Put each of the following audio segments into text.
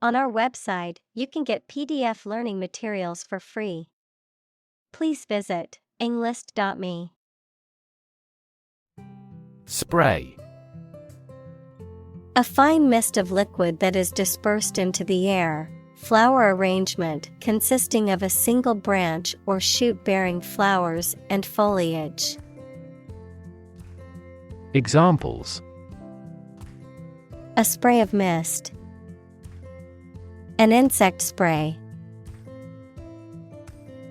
On our website, you can get PDF learning materials for free. Please visit englist.me. Spray. A fine mist of liquid that is dispersed into the air. Flower arrangement consisting of a single branch or shoot bearing flowers and foliage. Examples: A spray of mist. An insect spray.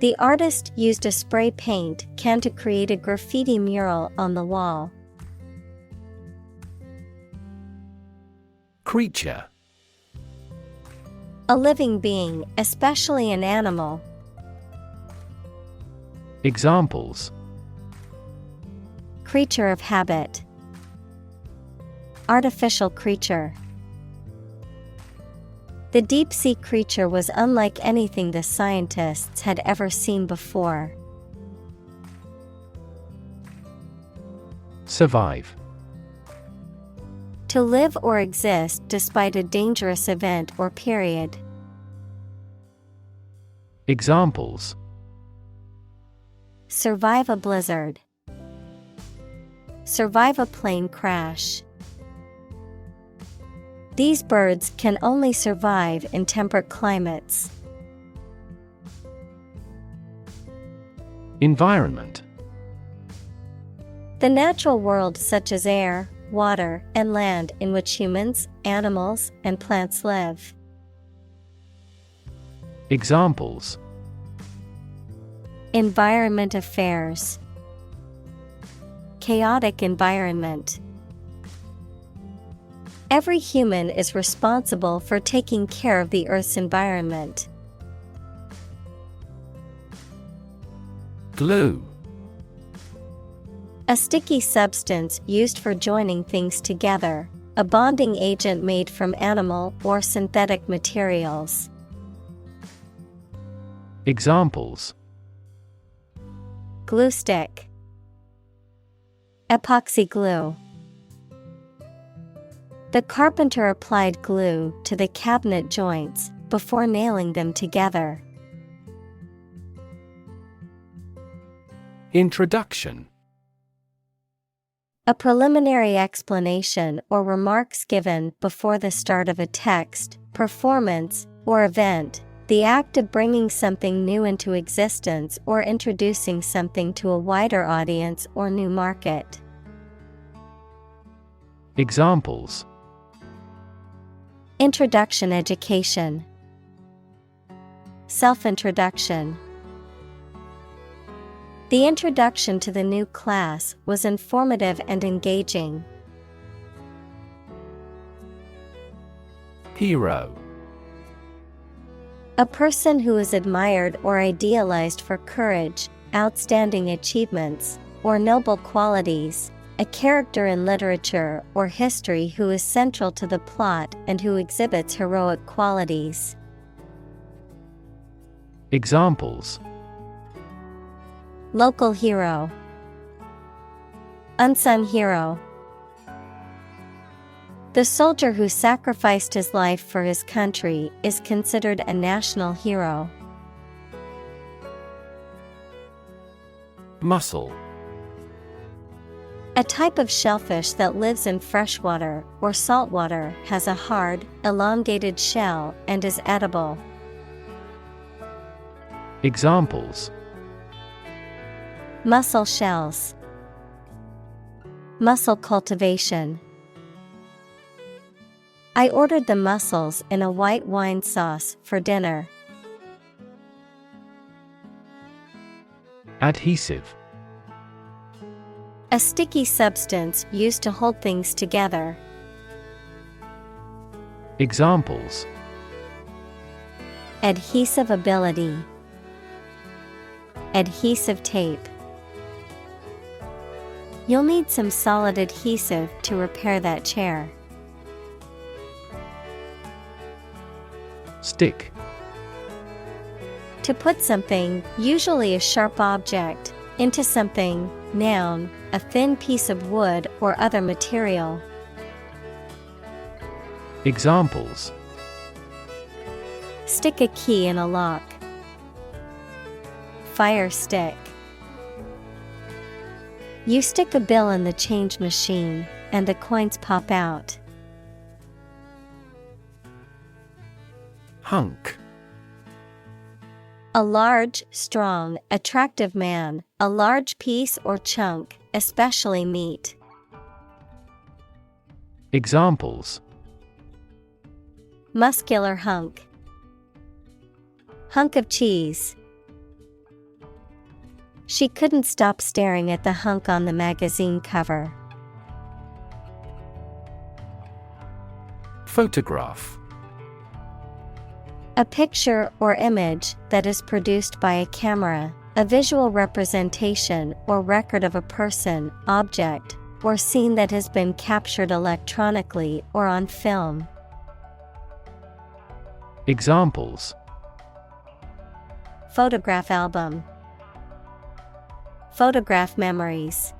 The artist used a spray paint can to create a graffiti mural on the wall. Creature. A living being, especially an animal. Examples: Creature of habit. Artificial creature. The deep-sea creature was unlike anything the scientists had ever seen before. Survive. To live or exist despite a dangerous event or period. Examples: Survive a blizzard. Survive a plane crash. These birds can only survive in temperate climates. Environment. The natural world such as air, water, and land in which humans, animals, and plants live. Examples: Environment affairs. Chaotic environment. Every human is responsible for taking care of the Earth's environment. Glue. A sticky substance used for joining things together, a bonding agent made from animal or synthetic materials. Examples: Glue stick. Epoxy glue. The carpenter applied glue to the cabinet joints before nailing them together. Introduction. A preliminary explanation or remarks given before the start of a text, performance, or event, the act of bringing something new into existence or introducing something to a wider audience or new market. Examples: Introduction education. Self-introduction. The introduction to the new class was informative and engaging. Hero. A person who is admired or idealized for courage, outstanding achievements, or noble qualities, a character in literature or history who is central to the plot and who exhibits heroic qualities. Examples: Local hero. Unsung hero. The soldier who sacrificed his life for his country is considered a national hero. Mussel. A type of shellfish that lives in freshwater or saltwater, has a hard, elongated shell and is edible. Examples: Mussel shells. Mussel cultivation. I ordered the mussels in a white wine sauce for dinner. Adhesive. A sticky substance used to hold things together. Examples: Adhesive ability. Adhesive tape. You'll need some solid adhesive to repair that chair. Stick. To put something, usually a sharp object, into something, noun, a thin piece of wood or other material. Examples: Stick a key in a lock. Fire stick. You stick a bill in the change machine, and the coins pop out. Hunk. A large, strong, attractive man, a large piece or chunk, especially meat. Examples: Muscular hunk. Hunk of cheese. She couldn't stop staring at the hunk on the magazine cover. Photograph. A picture or image that is produced by a camera, a visual representation or record of a person, object, or scene that has been captured electronically or on film. Examples: Photograph album. Photograph memories.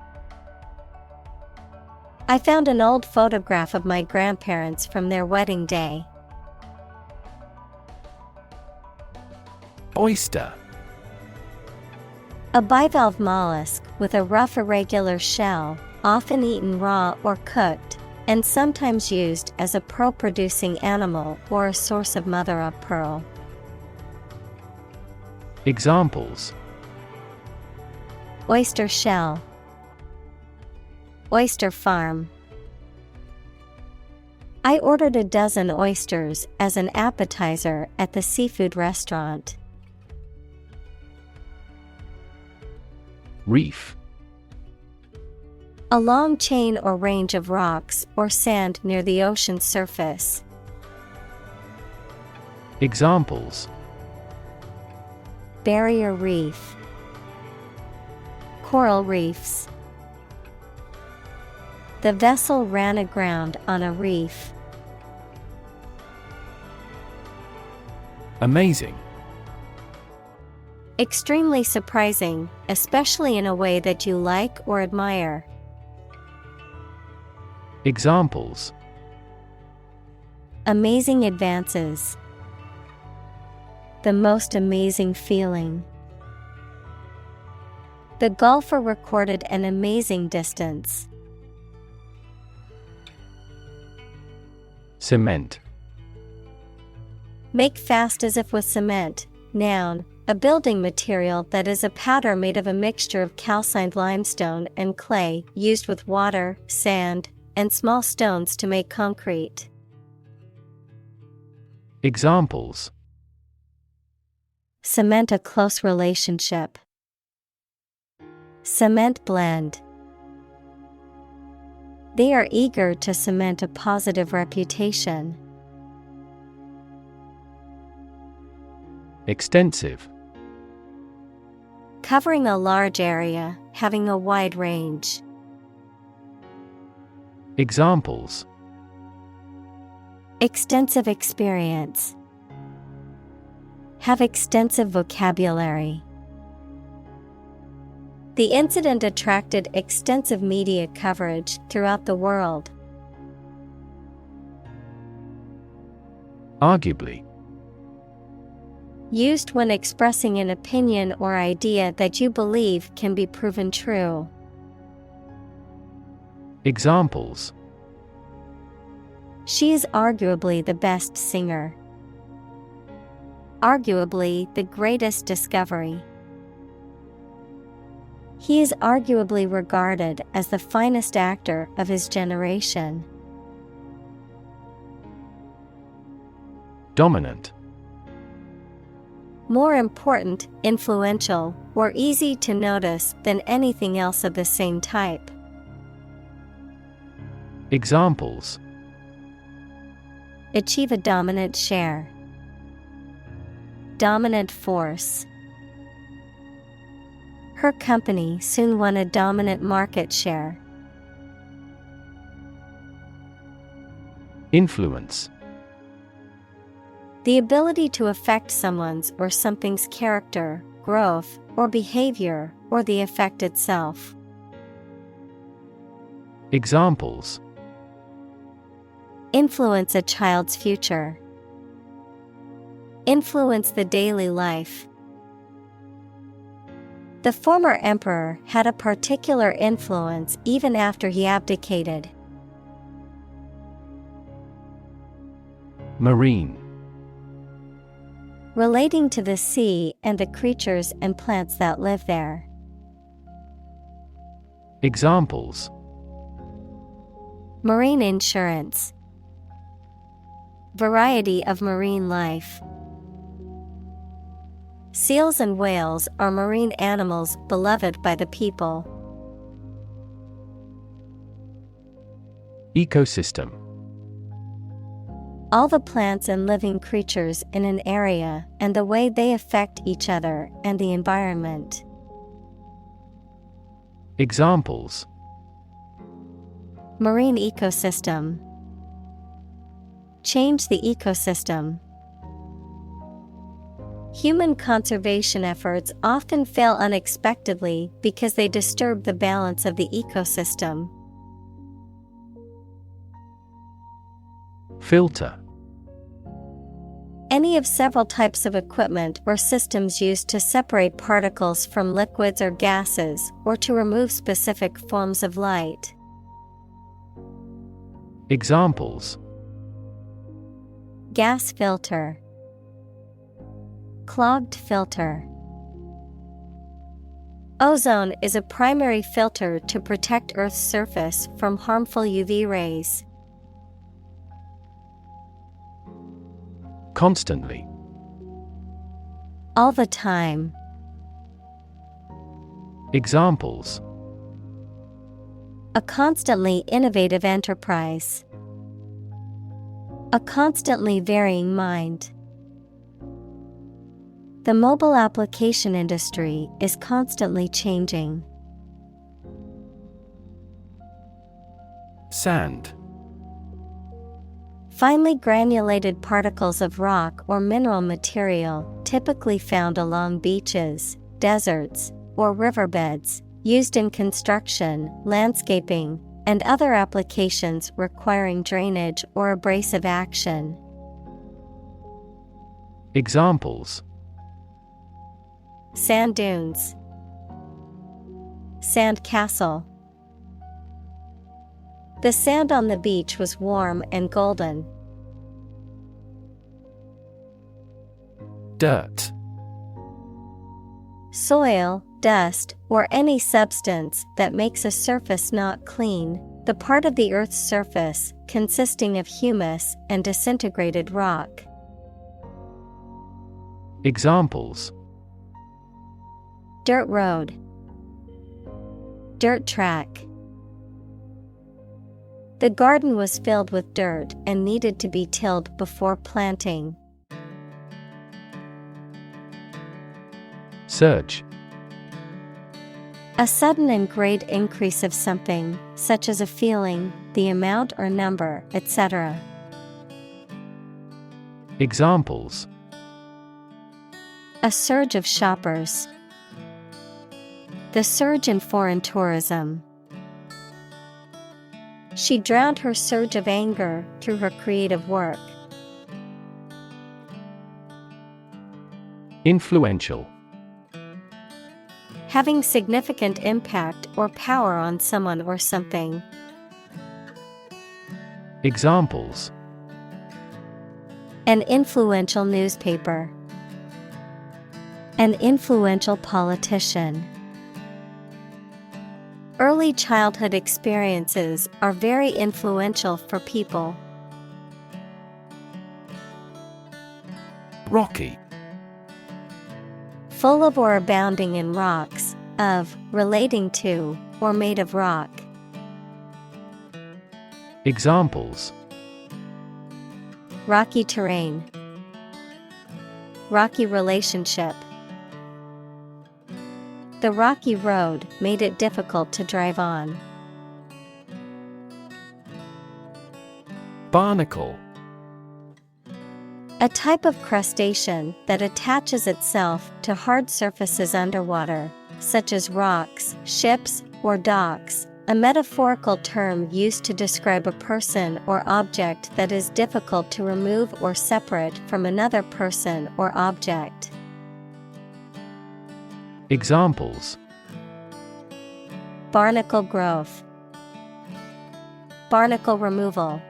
I found an old photograph of my grandparents from their wedding day. Oyster. A bivalve mollusk with a rough irregular shell, often eaten raw or cooked, and sometimes used as a pearl-producing animal or a source of mother-of-pearl. Examples: Oyster shell. Oyster farm. I ordered a dozen oysters as an appetizer at the seafood restaurant. Reef. A long chain or range of rocks or sand near the ocean's surface. Examples: Barrier reef. Coral reefs. The vessel ran aground on a reef. Amazing. Extremely surprising, especially in a way that you like or admire. Examples: Amazing advances. The most amazing feeling. The golfer recorded an amazing distance. Cement. Make fast as if with cement. Noun, a building material that is a powder made of a mixture of calcined limestone and clay, used with water, sand, and small stones to make concrete. Examples: Cement a close relationship. Cement blend. They are eager to cement a positive reputation. Extensive. Covering a large area, having a wide range. Examples: Extensive experience. Have extensive vocabulary. The incident attracted extensive media coverage throughout the world. Arguably. Used when expressing an opinion or idea that you believe can be proven true. Examples: She is arguably the best singer. Arguably the greatest discovery. He is arguably regarded as the finest actor of his generation. Dominant. More important, influential, or easy to notice than anything else of the same type. Examples: Achieve a dominant share. Dominant force. Her company soon won a dominant market share. Influence. The ability to affect someone's or something's character, growth, or behavior, or the effect itself. Examples: Influence a child's future. Influence the daily life. The former emperor had a particular influence even after he abdicated. Marine. Relating to the sea and the creatures and plants that live there. Examples: Marine insurance. Variety of marine life. Seals and whales are marine animals beloved by the people. Ecosystem. All the plants and living creatures in an area and the way they affect each other and the environment. Examples: Marine ecosystem. Change the ecosystem. Human conservation efforts often fail unexpectedly because they disturb the balance of the ecosystem. Filter. Any of several types of equipment or systems used to separate particles from liquids or gases or to remove specific forms of light. Examples: Gas filter. Clogged filter. Ozone is a primary filter to protect Earth's surface from harmful UV rays. Constantly. All the time. Examples: A constantly innovative enterprise. A constantly varying mind. The mobile application industry is constantly changing. Sand. Finely granulated particles of rock or mineral material typically found along beaches, deserts, or riverbeds, used in construction, landscaping, and other applications requiring drainage or abrasive action. Examples: Sand dunes. Sand castle. The sand on the beach was warm and golden. Dirt. Soil, dust, or any substance that makes a surface not clean, the part of the Earth's surface consisting of humus and disintegrated rock. Examples: Dirt road. Dirt track. The garden was filled with dirt and needed to be tilled before planting. Surge. A sudden and great increase of something, such as a feeling, the amount or number, etc. Examples: A surge of shoppers. The surge in foreign tourism. She drowned her surge of anger through her creative work. Influential. Having significant impact or power on someone or something. Examples: An influential newspaper. An influential politician. Early childhood experiences are very influential for people. Rocky. Full of or abounding in rocks, of, relating to, or made of rock. Examples: Rocky terrain. Rocky relationship. The rocky road made it difficult to drive on. Barnacle. A type of crustacean that attaches itself to hard surfaces underwater, such as rocks, ships, or docks, A metaphorical term used to describe a person or object that is difficult to remove or separate from another person or object. Examples: Barnacle growth, barnacle removal.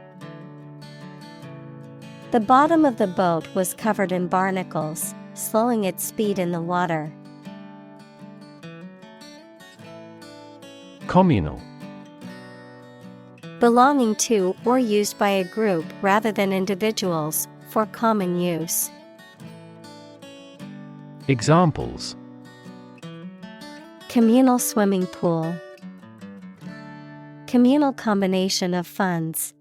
The bottom of the boat was covered in barnacles, slowing its speed in the water. Communal. Belonging to or used by a group rather than individuals, for common use. Examples: Communal swimming pool, communal combination of funds.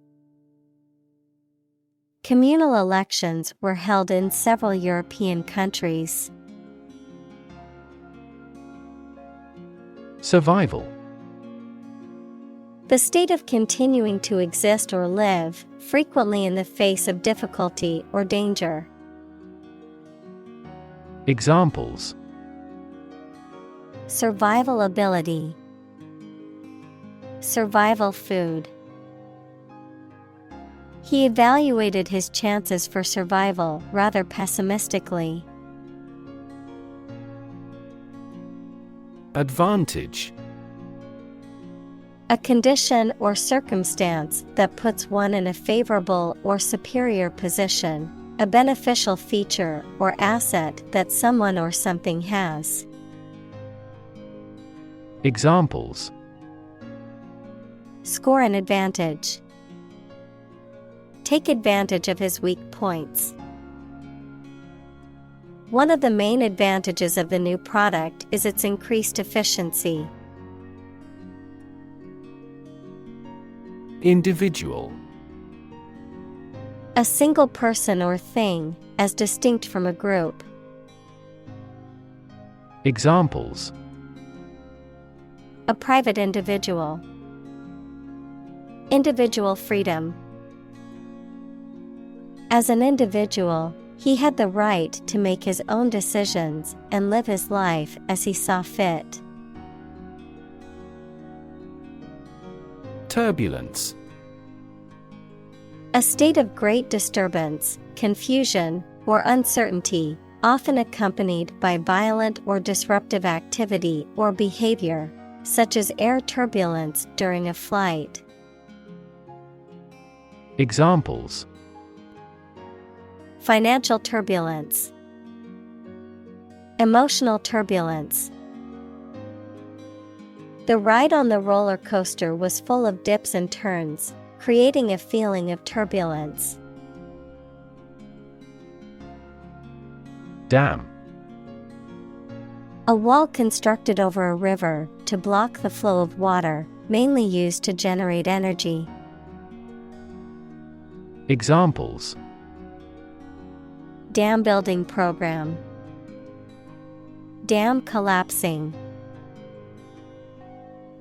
Communal elections were held in several European countries. Survival. The state of continuing to exist or live, frequently in the face of difficulty or danger. Examples: Survival ability, survival food. He evaluated his chances for survival rather pessimistically. Advantage. A condition or circumstance that puts one in a favorable or superior position, a beneficial feature or asset that someone or something has. Examples: Score an advantage, take advantage of his weak points. One of the main advantages of the new product is its increased efficiency. Individual. A single person or thing, as distinct from a group. Examples: A private individual, individual freedom. As an individual, he had the right to make his own decisions and live his life as he saw fit. Turbulence. A state of great disturbance, confusion, or uncertainty, often accompanied by violent or disruptive activity or behavior, such as air turbulence during a flight. Examples: Financial turbulence, emotional turbulence. The ride on the roller coaster was full of dips and turns, creating a feeling of turbulence. Dam. A wall constructed over a river to block the flow of water, mainly used to generate energy. Examples: Dam building program, dam collapsing.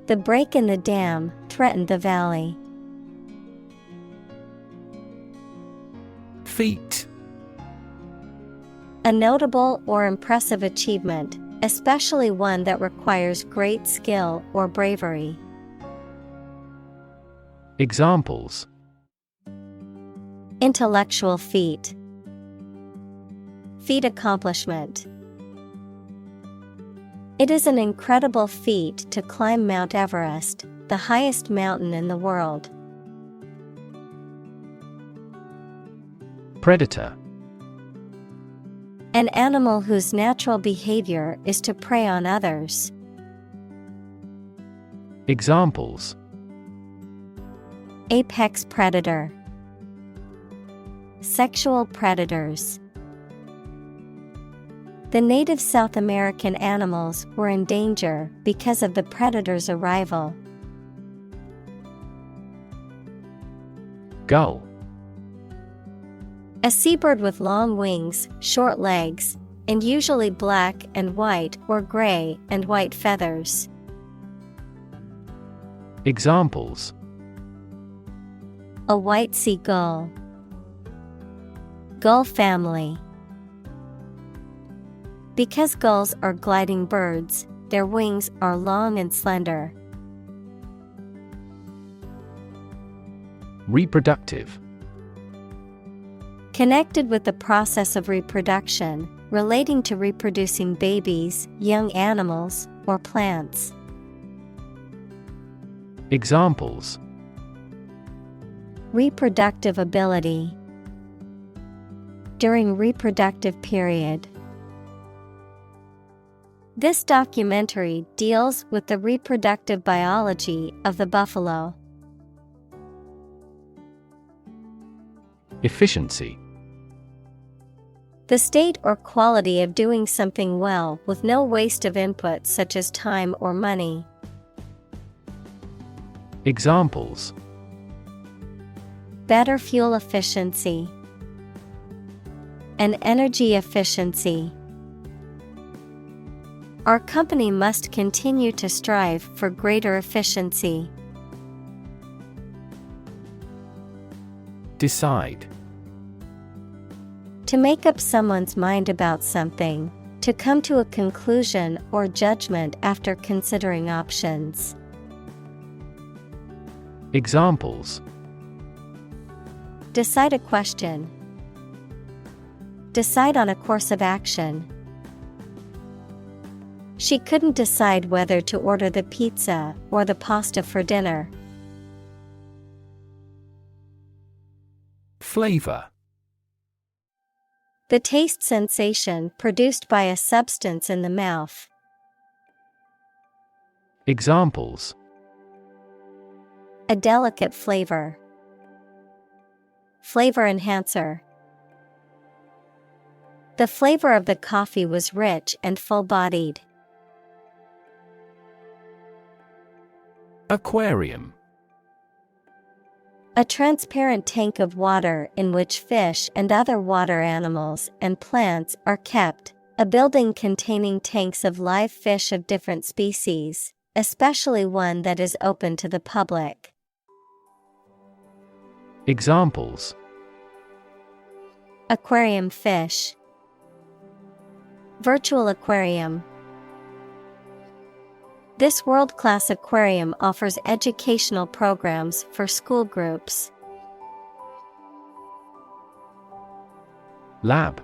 The break in the dam threatened the valley. Feat. A notable or impressive achievement, especially one that requires great skill or bravery. Examples: Intellectual feat, feat accomplishment. It is an incredible feat to climb Mount Everest, the highest mountain in the world. Predator. An animal whose natural behavior is to prey on others. Examples: Apex predator, sexual predators. The native South American animals were in danger because of the predator's arrival. Gull. A seabird with long wings, short legs, and usually black and white or gray and white feathers. Examples: A white seagull. Gull family. Because gulls are gliding birds, their wings are long and slender. Reproductive. Connected with the process of reproduction, relating to reproducing babies, young animals, or plants. Examples: Reproductive ability. During reproductive period. This documentary deals with the reproductive biology of the buffalo. Efficiency. The state or quality of doing something well with no waste of input such as time or money. Examples: Better fuel efficiency. And energy efficiency. Our company must continue to strive for greater efficiency. Decide. To make up someone's mind about something, to come to a conclusion or judgment after considering options. Examples: Decide a question. Decide on a course of action. She couldn't decide whether to order the pizza or the pasta for dinner. Flavor. The taste sensation produced by a substance in the mouth. Examples: A delicate flavor. Flavor enhancer. The flavor of the coffee was rich and full-bodied. Aquarium. A transparent tank of water in which fish and other water animals and plants are kept. A building containing tanks of live fish of different species, especially one that is open to the public. Examples: Aquarium fish. Virtual aquarium. This world-class aquarium offers educational programs for school groups. Lab.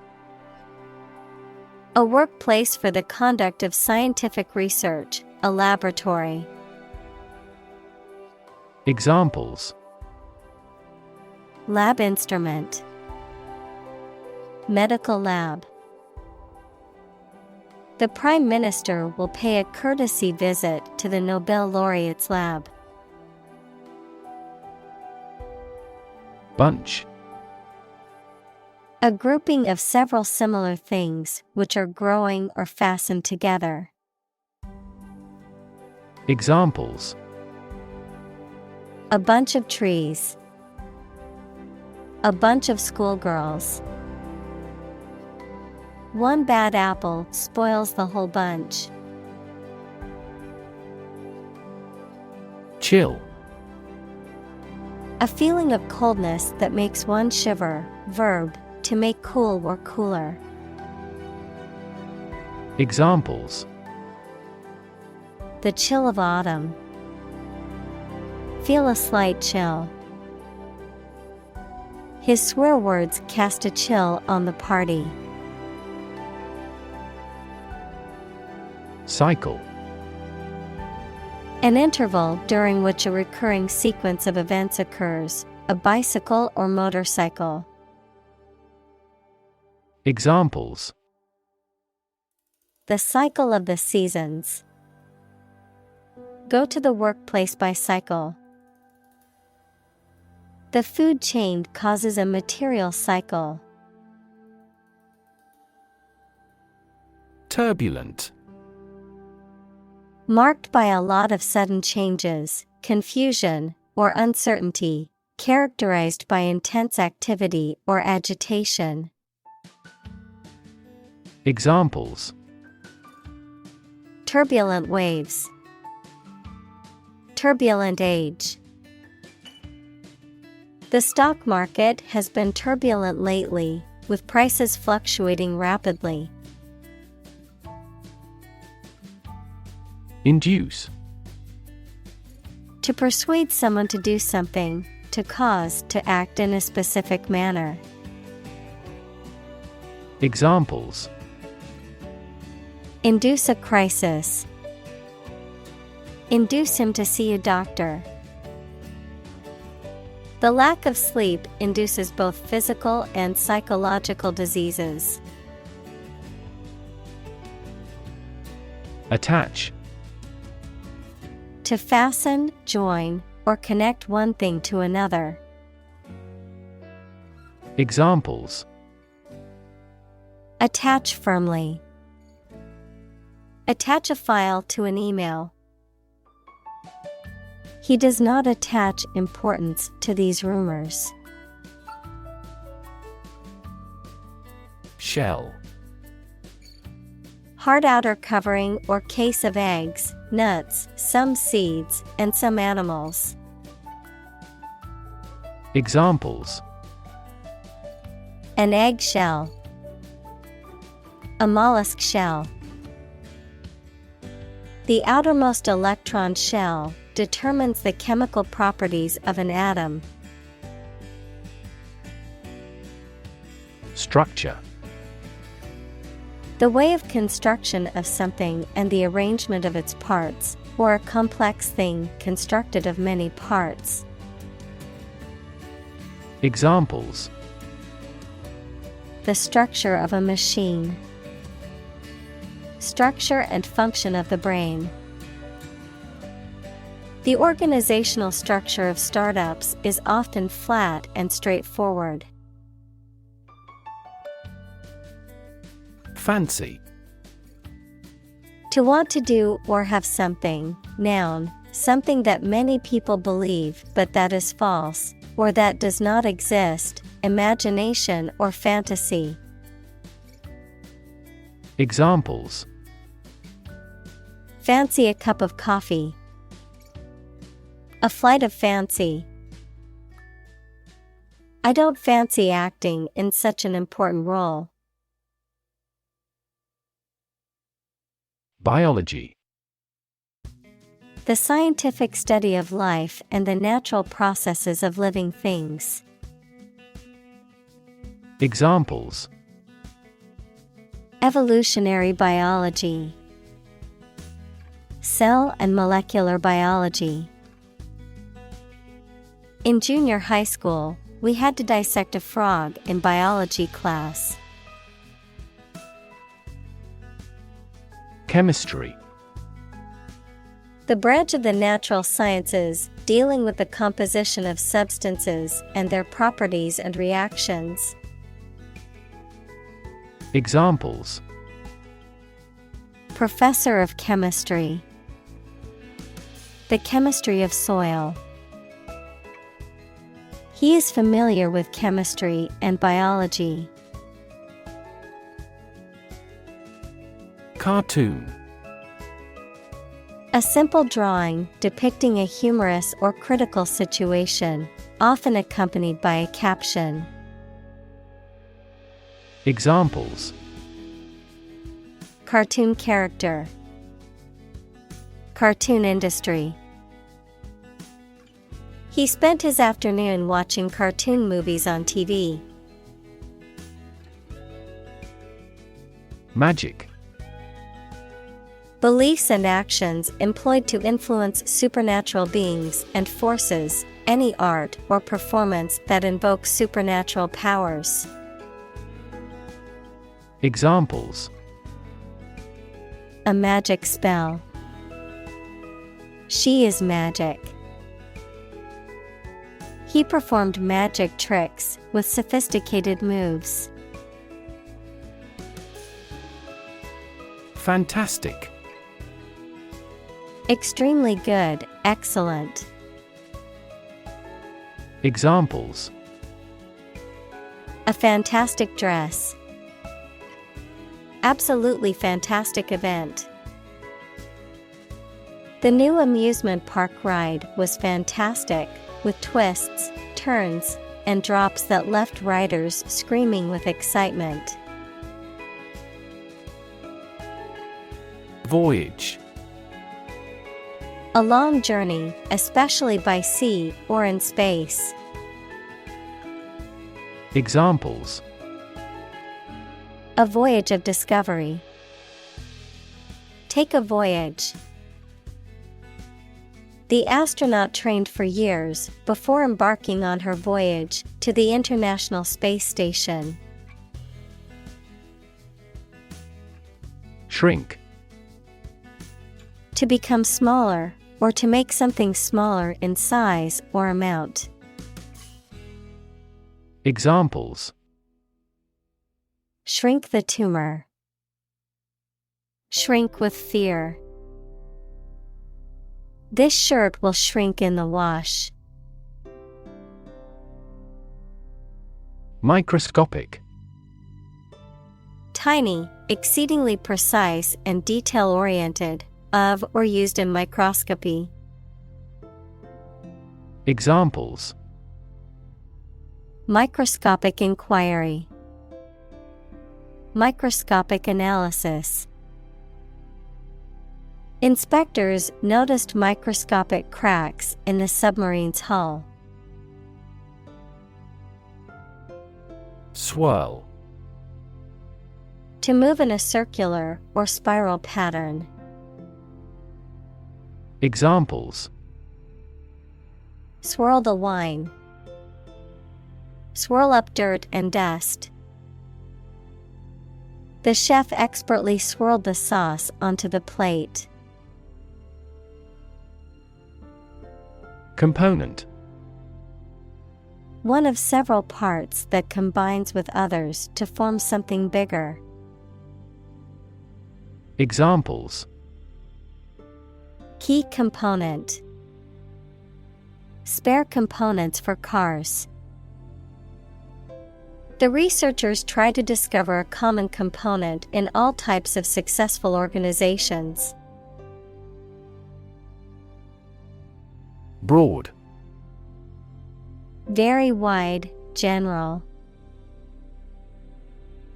A workplace for the conduct of scientific research, a laboratory. Examples: Lab instrument. Medical lab. The Prime Minister will pay a courtesy visit to the Nobel laureate's lab. Bunch. A grouping of several similar things which are growing or fastened together. Examples: A bunch of trees. A bunch of schoolgirls. One bad apple spoils the whole bunch. Chill. A feeling of coldness that makes one shiver. Verb, to make cool or cooler. Examples: The chill of autumn. Feel a slight chill. His swear words cast a chill on the party. Cycle. An interval during which a recurring sequence of events occurs, a bicycle or motorcycle. Examples: The cycle of the seasons. Go to the workplace by cycle. The food chain causes a material cycle. Turbulent. Marked by a lot of sudden changes, confusion, or uncertainty, characterized by intense activity or agitation. Examples: Turbulent waves. Turbulent age. The stock market has been turbulent lately, with prices fluctuating rapidly. Induce. To persuade someone to do something, to cause to act in a specific manner. Examples: Induce a crisis. Induce him to see a doctor. The lack of sleep induces both physical and psychological diseases. Attach. To fasten, join, or connect one thing to another. Examples: Attach firmly. Attach a file to an email. He does not attach importance to these rumors. Shell. Hard outer covering or case of eggs, nuts, some seeds, and some animals. Examples: An egg shell. A mollusk shell. The outermost electron shell determines the chemical properties of an atom. Structure. The way of construction of something and the arrangement of its parts, or a complex thing constructed of many parts. Examples: The structure of a machine. Structure and function of the brain. The organizational structure of startups is often flat and straightforward. Fancy. To want to do or have something, noun, something that many people believe but that is false, or that does not exist, imagination or fantasy. Examples: Fancy a cup of coffee. A flight of fancy. I don't fancy acting in such an important role. Biology. The scientific study of life and the natural processes of living things. Examples: Evolutionary biology. Cell and molecular biology. In junior high school, we had to dissect a frog in biology class. Chemistry. The branch of the natural sciences dealing with the composition of substances and their properties and reactions. Examples: Professor of chemistry. The chemistry of soil. He is familiar with chemistry and biology. Cartoon. A simple drawing depicting a humorous or critical situation, often accompanied by a caption. Examples: Cartoon character. Cartoon industry. He spent his afternoon watching cartoon movies on TV. Magic. Beliefs and actions employed to influence supernatural beings and forces, any art or performance that invokes supernatural powers. Examples: A magic spell. She is magic. He performed magic tricks with sophisticated moves. Fantastic. Extremely good, excellent. Examples: A fantastic dress. Absolutely fantastic event. The new amusement park ride was fantastic, with twists, turns, and drops that left riders screaming with excitement. Voyage. A long journey, especially by sea or in space. Examples: A voyage of discovery. Take a voyage. The astronaut trained for years before embarking on her voyage to the International Space Station. Shrink. To become smaller, or to make something smaller in size or amount. Examples: Shrink the tumor. Shrink with fear. This shirt will shrink in the wash. Microscopic. Tiny, exceedingly precise and detail-oriented, of or used in microscopy. Examples: Microscopic inquiry. Microscopic analysis. Inspectors noticed microscopic cracks in the submarine's hull. Swirl. To move in a circular or spiral pattern. Examples: Swirl the wine. Swirl up dirt and dust. The chef expertly swirled the sauce onto the plate. Component. One of several parts that combines with others to form something bigger. Examples: Key component. Spare components for cars. The researchers try to discover a common component in all types of successful organizations. Broad. Very wide, general.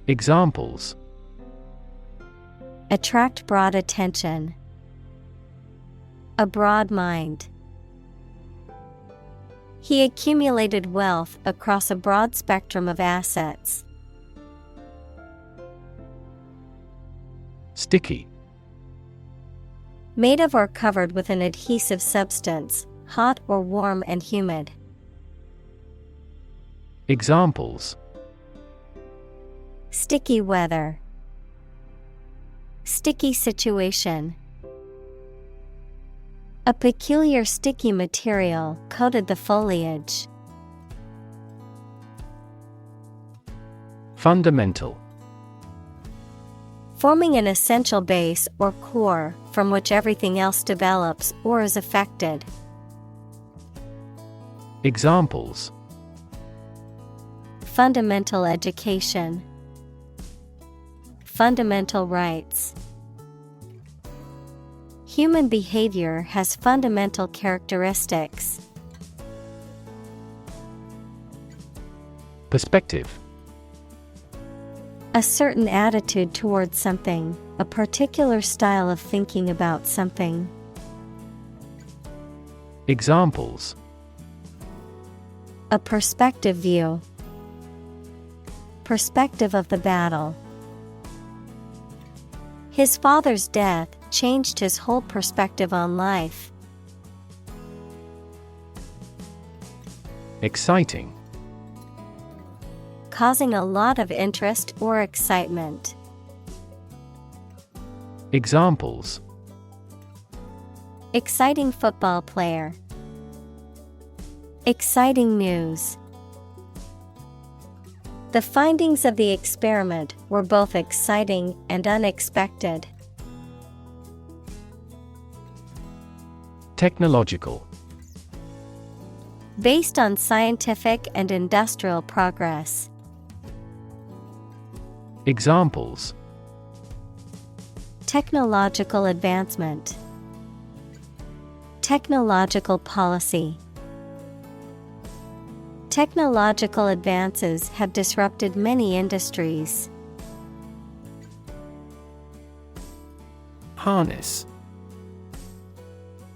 Examples: Attract broad attention. A broad mind. He accumulated wealth across a broad spectrum of assets. Sticky. Made of or covered with an adhesive substance, hot or warm and humid. Examples: Sticky weather. Sticky situation. A peculiar sticky material coated the foliage. Fundamental. Forming an essential base or core from which everything else develops or is affected. Examples: Fundamental education. Fundamental rights. Human behavior has fundamental characteristics. Perspective. A certain attitude towards something, a particular style of thinking about something. Examples: A perspective view. Perspective of the battle. His father's death changed his whole perspective on life. Exciting. Causing a lot of interest or excitement. Examples: Exciting football player. Exciting news. The findings of the experiment were both exciting and unexpected. Technological. Based on scientific and industrial progress. Examples: Technological advancement. Technological policy. Technological advances have disrupted many industries. Harness.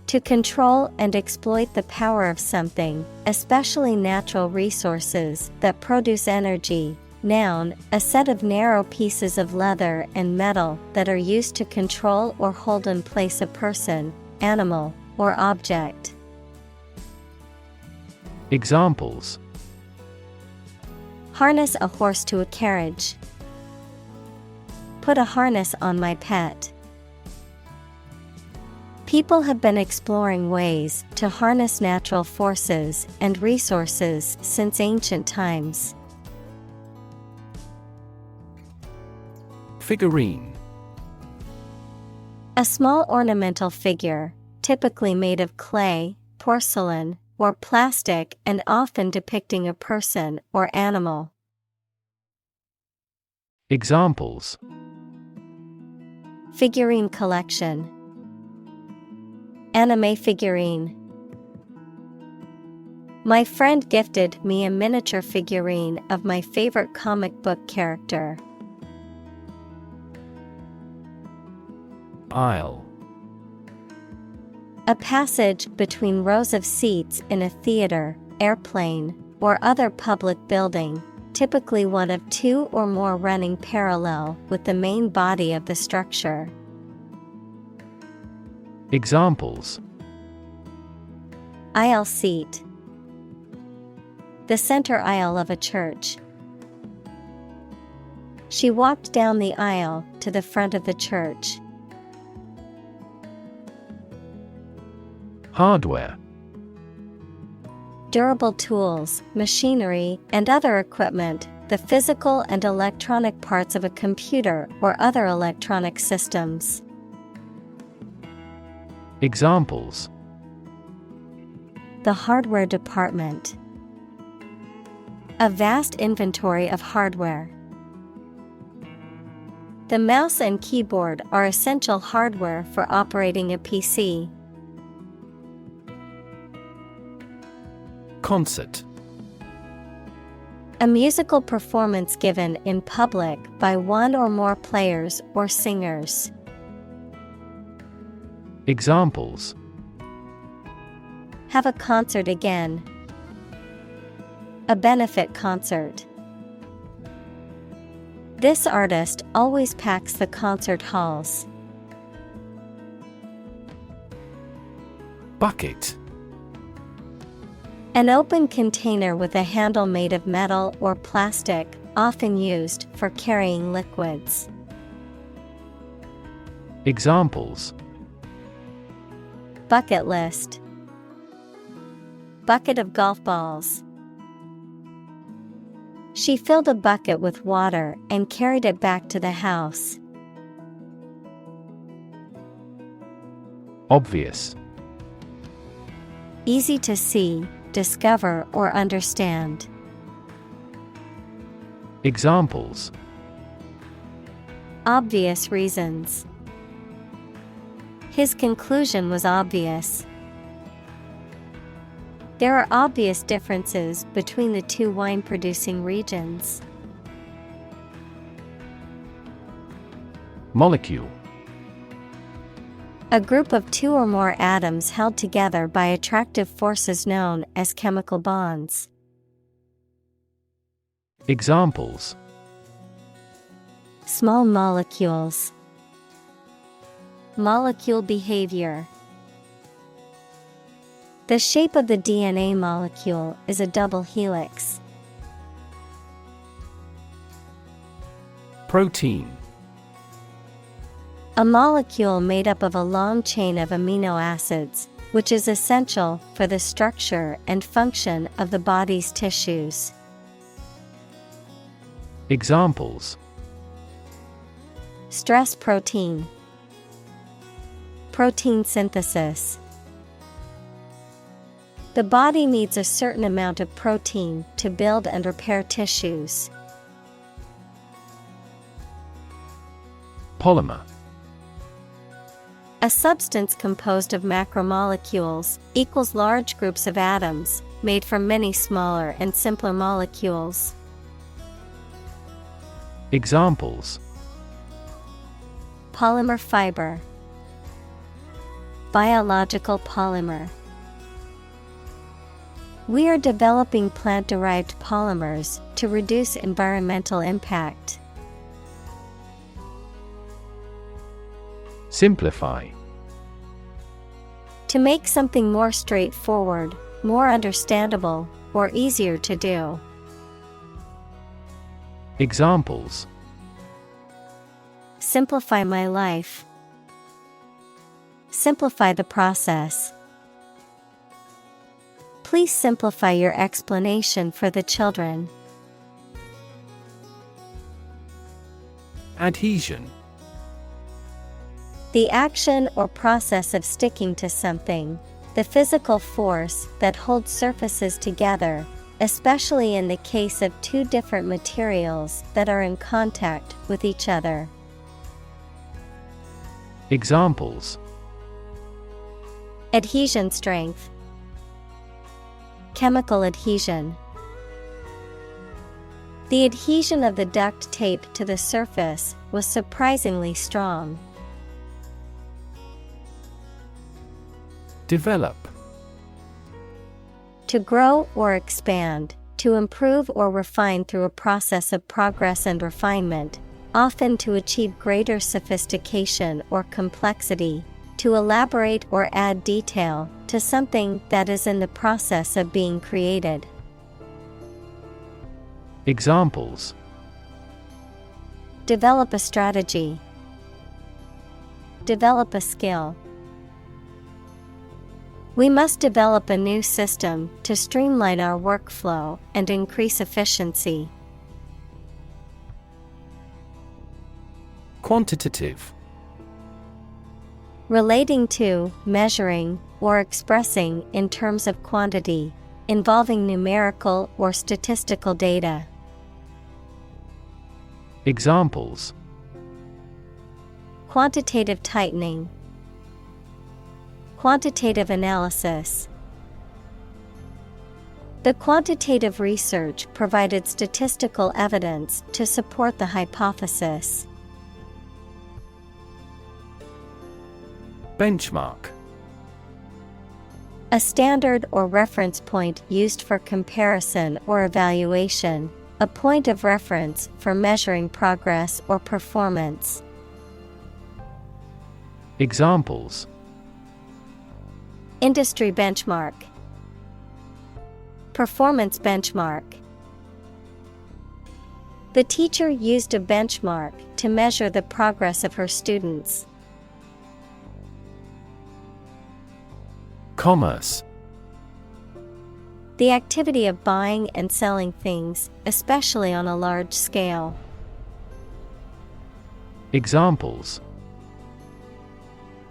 To control and exploit the power of something, especially natural resources that produce energy. Noun, a set of narrow pieces of leather and metal that are used to control or hold in place a person, animal, or object. Examples: Harness a horse to a carriage. Put a harness on my pet. People have been exploring ways to harness natural forces and resources since ancient times. Figurine. A small ornamental figure, typically made of clay, porcelain, or plastic and often depicting a person or animal. Examples: Figurine collection. Anime figurine. My friend gifted me a miniature figurine of my favorite comic book character. Aisle. A passage between rows of seats in a theater, airplane, or other public building, typically one of two or more running parallel with the main body of the structure. Examples: Aisle seat. The center aisle of a church. She walked down the aisle to the front of the church. Hardware. Durable tools, machinery, and other equipment, the physical and electronic parts of a computer or other electronic systems. Examples: The hardware department. A vast inventory of hardware. The mouse and keyboard are essential hardware for operating a PC. Concert. A musical performance given in public by one or more players or singers. Examples: Have a concert again. A benefit concert. This artist always packs the concert halls. Bucket. An open container with a handle made of metal or plastic, often used for carrying liquids. Examples: Bucket list. Bucket of golf balls. She filled a bucket with water and carried it back to the house. Obvious. Easy to see, discover, or understand. Examples: Obvious reasons. His conclusion was obvious. There are obvious differences between the two wine-producing regions. Molecule. A group of two or more atoms held together by attractive forces known as chemical bonds. Examples: Small molecules. Molecule behavior. The shape of the DNA molecule is a double helix. Protein. A molecule made up of a long chain of amino acids, which is essential for the structure and function of the body's tissues. Examples: Stress protein. Protein synthesis. The body needs a certain amount of protein to build and repair tissues. Polymer. A substance composed of macromolecules equals large groups of atoms, made from many smaller and simpler molecules. Examples: Polymer fiber. biological polymer. We are developing plant-derived polymers to reduce environmental impact. Simplify. To make something more straightforward, more understandable, or easier to do. Examples: Simplify my life. Simplify the process. Please simplify your explanation for the children. Adhesion. The action or process of sticking to something, the physical force that holds surfaces together, especially in the case of two different materials that are in contact with each other. Examples: Adhesion strength. Chemical adhesion. The adhesion of the duct tape to the surface was surprisingly strong. Develop. To grow or expand, to improve or refine through a process of progress and refinement, often to achieve greater sophistication or complexity, to elaborate or add detail to something that is in the process of being created. Examples: Develop a strategy. Develop a skill. We must develop a new system to streamline our workflow and increase efficiency. Quantitative. Relating to, measuring, or expressing in terms of quantity, involving numerical or statistical data. Examples: Quantitative tightening. Quantitative analysis. The quantitative research provided statistical evidence to support the hypothesis. Benchmark. A standard or reference point used for comparison or evaluation, a point of reference for measuring progress or performance. Examples: Industry benchmark. Performance benchmark. The teacher used a benchmark to measure the progress of her students. Commerce. The activity of buying and selling things, especially on a large scale. Examples: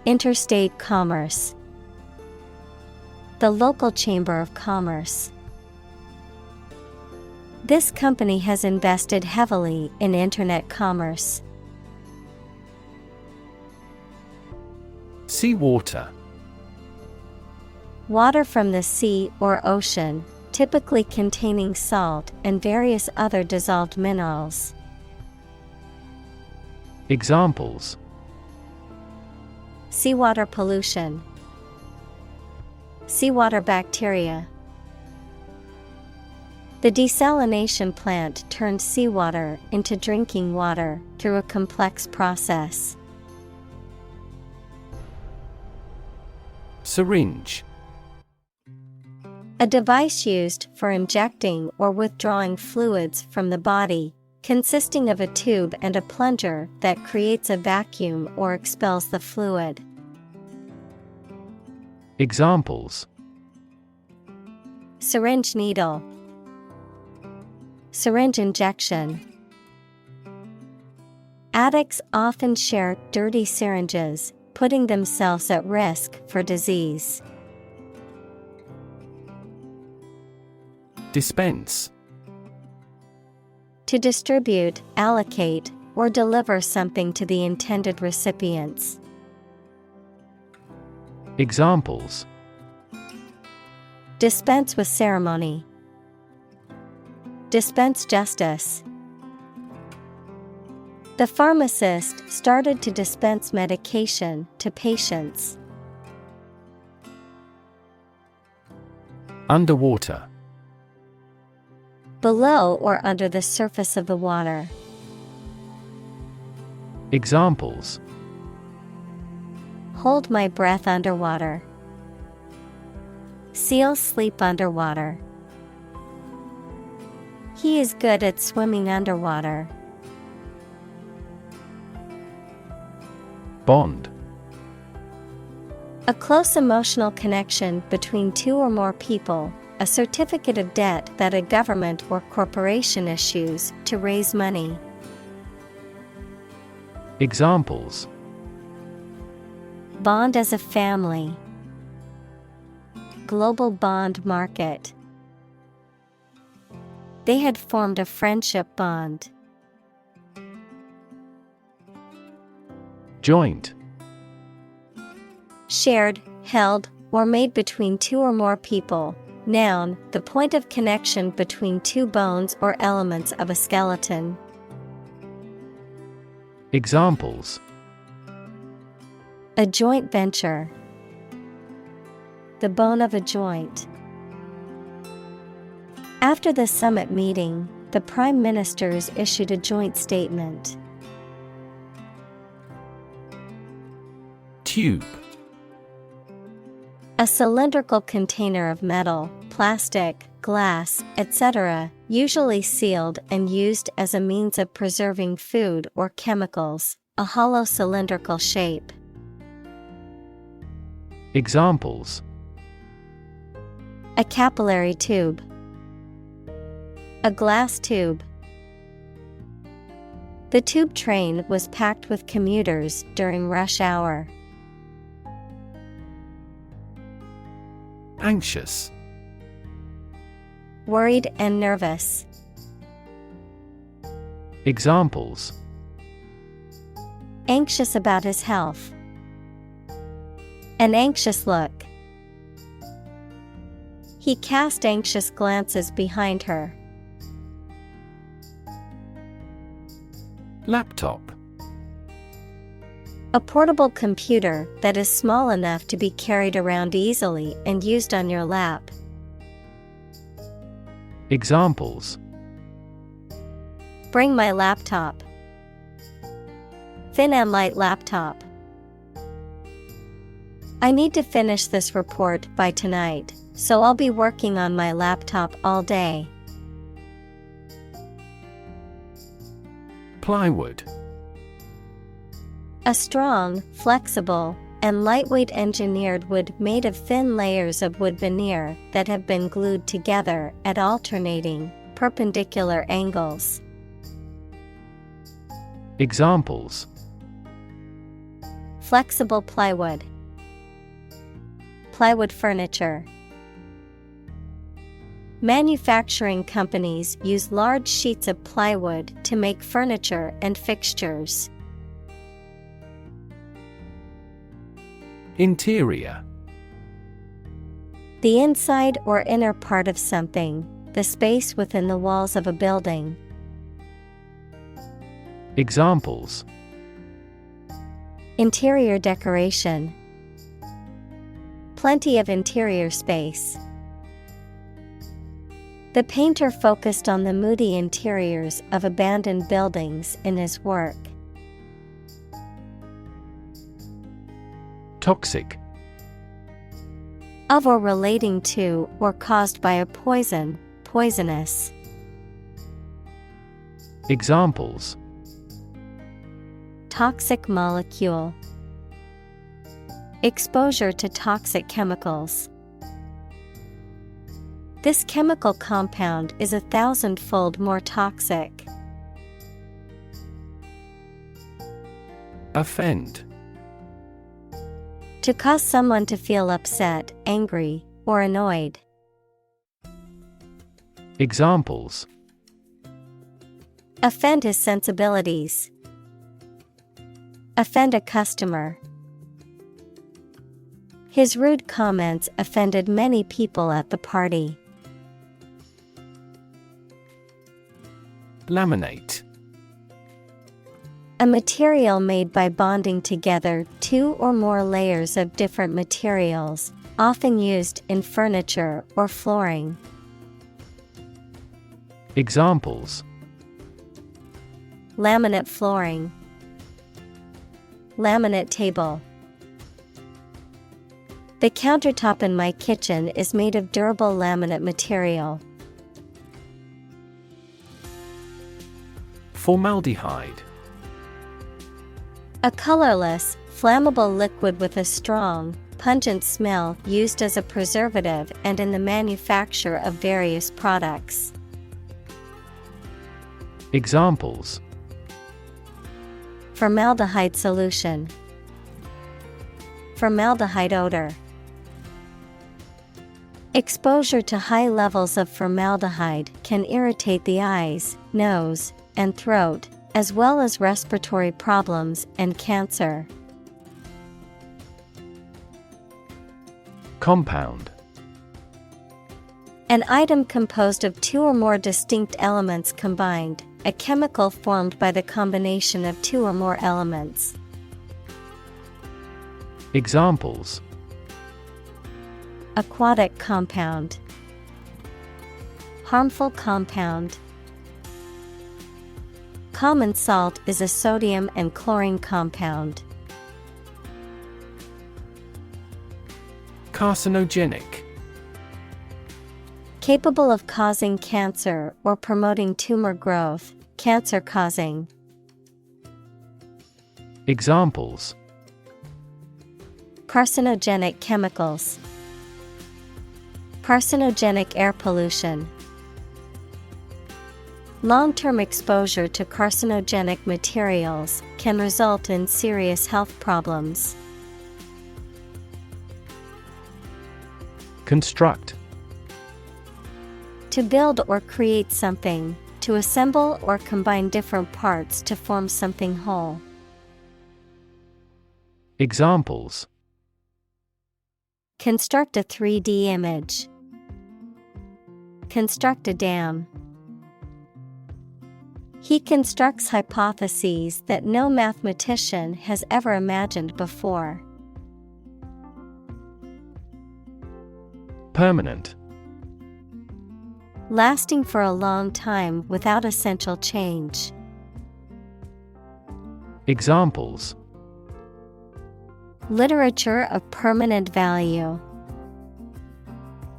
Interstate commerce. The local chamber of commerce. This company has invested heavily in internet commerce. Seawater. Water from the sea or ocean, typically containing salt and various other dissolved minerals. Examples: Seawater pollution. Seawater bacteria. The desalination plant turned seawater into drinking water through a complex process. Syringe. A device used for injecting or withdrawing fluids from the body, consisting of a tube and a plunger that creates a vacuum or expels the fluid. Examples: Syringe needle. Syringe injection. Addicts often share dirty syringes, putting themselves at risk for disease. Dispense. To distribute, allocate, or deliver something to the intended recipients. Examples: Dispense with ceremony. Dispense justice. The pharmacist started to dispense medication to patients. Underwater. Below or under the surface of the water. Examples: Hold my breath underwater. Seals sleep underwater. He is good at swimming underwater. Bond. A close emotional connection between two or more people, a certificate of debt that a government or corporation issues to raise money. Examples: Bond as a family. Global bond market. They had formed a friendship bond. Joint. Shared, held, or made between two or more people. Noun, the point of connection between two bones or elements of a skeleton. Examples: A joint venture. The bone of a joint. After the summit meeting, the prime ministers issued a joint statement. Tube. A cylindrical container of metal, plastic, glass, etc., usually sealed and used as a means of preserving food or chemicals, a hollow cylindrical shape. Examples: A capillary tube. A glass tube. The tube train was packed with commuters during rush hour. Anxious. Worried and nervous. Examples: Anxious about his health. An anxious look. He cast anxious glances behind her. Laptop. A portable computer that is small enough to be carried around easily and used on your lap. Examples: Bring my laptop. Thin and light laptop. I need to finish this report by tonight, so I'll be working on my laptop all day. Plywood. A strong, flexible, and lightweight engineered wood made of thin layers of wood veneer that have been glued together at alternating, perpendicular angles. Examples: Flexible plywood. Plywood furniture. Manufacturing companies use large sheets of plywood to make furniture and fixtures. Interior. The inside or inner part of something, the space within the walls of a building. Examples: Interior decoration. Plenty of interior space. The painter focused on the moody interiors of abandoned buildings in his work. Toxic. Of or relating to or caused by a poison, poisonous. Examples: Toxic molecule. Exposure to toxic chemicals. This chemical compound is 1,000-fold more toxic. Offend. To cause someone to feel upset, angry, or annoyed. Examples: Offend his sensibilities. Offend a customer. His rude comments offended many people at the party. Laminate. A material made by bonding together two or more layers of different materials, often used in furniture or flooring. Examples: Laminate flooring, laminate table. The countertop in my kitchen is made of durable laminate material. Formaldehyde. A colorless, flammable liquid with a strong, pungent smell used as a preservative and in the manufacture of various products. Examples: Formaldehyde solution, formaldehyde odor. Exposure to high levels of formaldehyde can irritate the eyes, nose, and throat, as well as respiratory problems and cancer. Compound. An item composed of two or more distinct elements combined, a chemical formed by the combination of two or more elements. Examples: Aquatic compound, harmful compound. Common salt is a sodium and chlorine compound. Carcinogenic. Capable of causing cancer or promoting tumor growth, cancer-causing. Examples: Carcinogenic chemicals, carcinogenic air pollution. Long-term exposure to carcinogenic materials can result in serious health problems. Construct. To build or create something, to assemble or combine different parts to form something whole. Examples: Construct a 3D image. Construct a dam. He constructs hypotheses that no mathematician has ever imagined before. Permanent. Lasting for a long time without essential change. Examples: Literature of permanent value.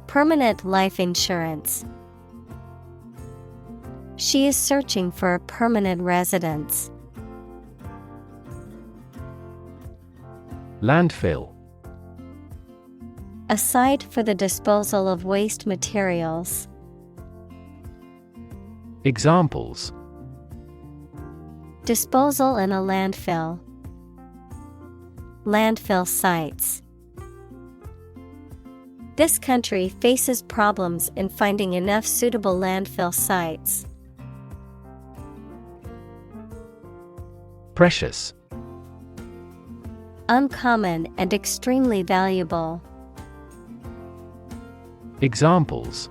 Permanent life insurance. She is searching for a permanent residence. Landfill. A site for the disposal of waste materials. Examples: Disposal in a landfill. Landfill sites. This country faces problems in finding enough suitable landfill sites. Precious. Uncommon and extremely valuable. Examples: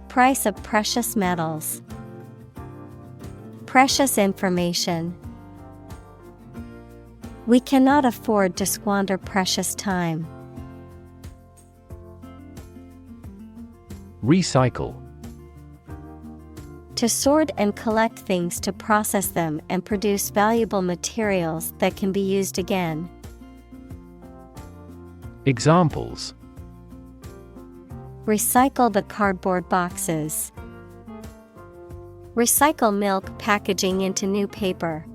Price of precious metals. Precious information. We cannot afford to squander precious time. Recycle. To sort and collect things to process them and produce valuable materials that can be used again. Examples: Recycle the cardboard boxes. Recycle milk packaging into new paper.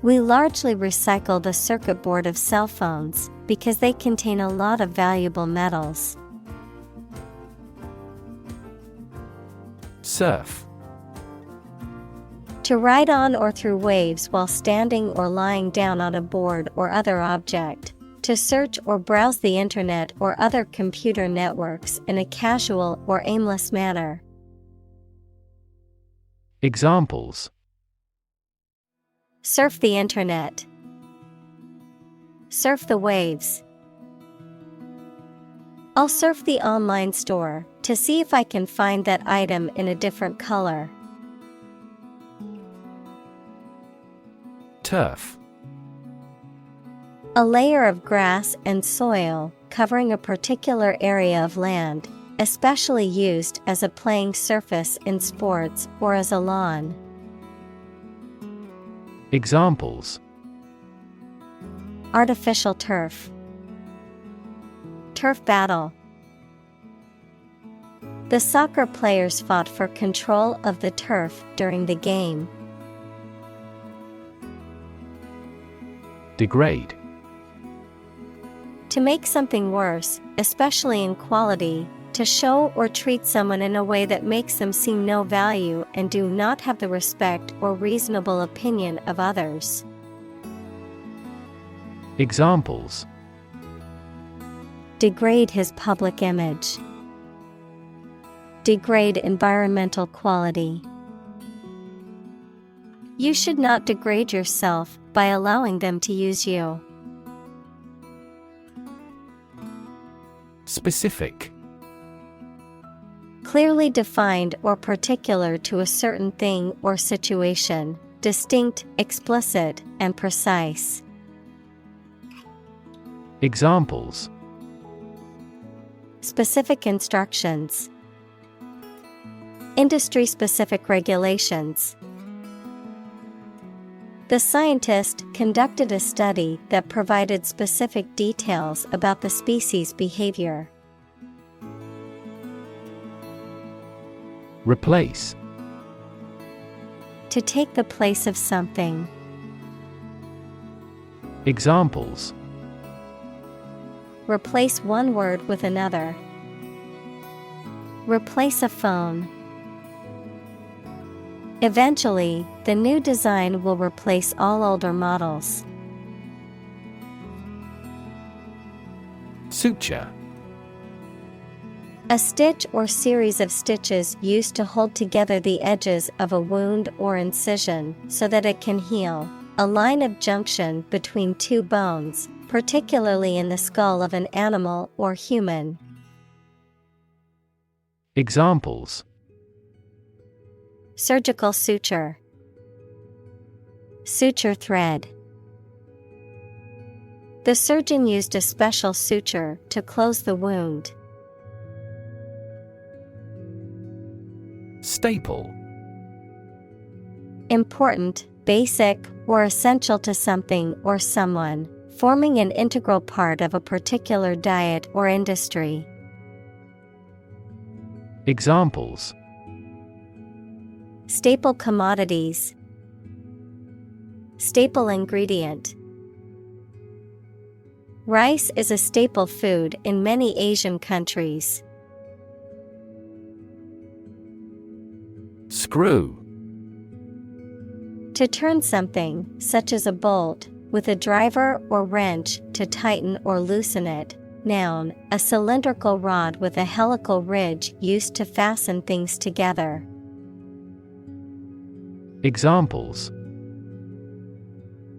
We largely recycle the circuit board of cell phones because they contain a lot of valuable metals. Surf. To ride on or through waves while standing or lying down on a board or other object. To search or browse the internet or other computer networks in a casual or aimless manner. Examples: Surf the internet. Surf the waves. I'll surf the online store to see if I can find that item in a different color. Turf. A layer of grass and soil covering a particular area of land, especially used as a playing surface in sports or as a lawn. Examples: Artificial turf. Turf battle. The soccer players fought for control of the turf during the game. Degrade. To make something worse, especially in quality, to show or treat someone in a way that makes them seem no value and do not have the respect or reasonable opinion of others. Examples: Degrade his public image. Degrade environmental quality. You should not degrade yourself by allowing them to use you. Specific. Clearly defined or particular to a certain thing or situation, distinct, explicit, and precise. Examples: Specific instructions. Industry-specific regulations. The scientist conducted a study that provided specific details about the species' behavior. Replace. To take the place of something. Examples: Replace one word with another. Replace a phone. Eventually, the new design will replace all older models. Suture. A stitch or series of stitches used to hold together the edges of a wound or incision so that it can heal. A line of junction between two bones, particularly in the skull of an animal or human. Examples: Surgical suture. Suture thread. The surgeon used a special suture to close the wound. Staple. Important, basic, or essential to something or someone, forming an integral part of a particular diet or industry. Examples: Staple commodities. Staple ingredient. Rice is a staple food in many Asian countries. Screw. To turn something, such as a bolt, with a driver or wrench to tighten or loosen it. Noun, a cylindrical rod with a helical ridge used to fasten things together. Examples: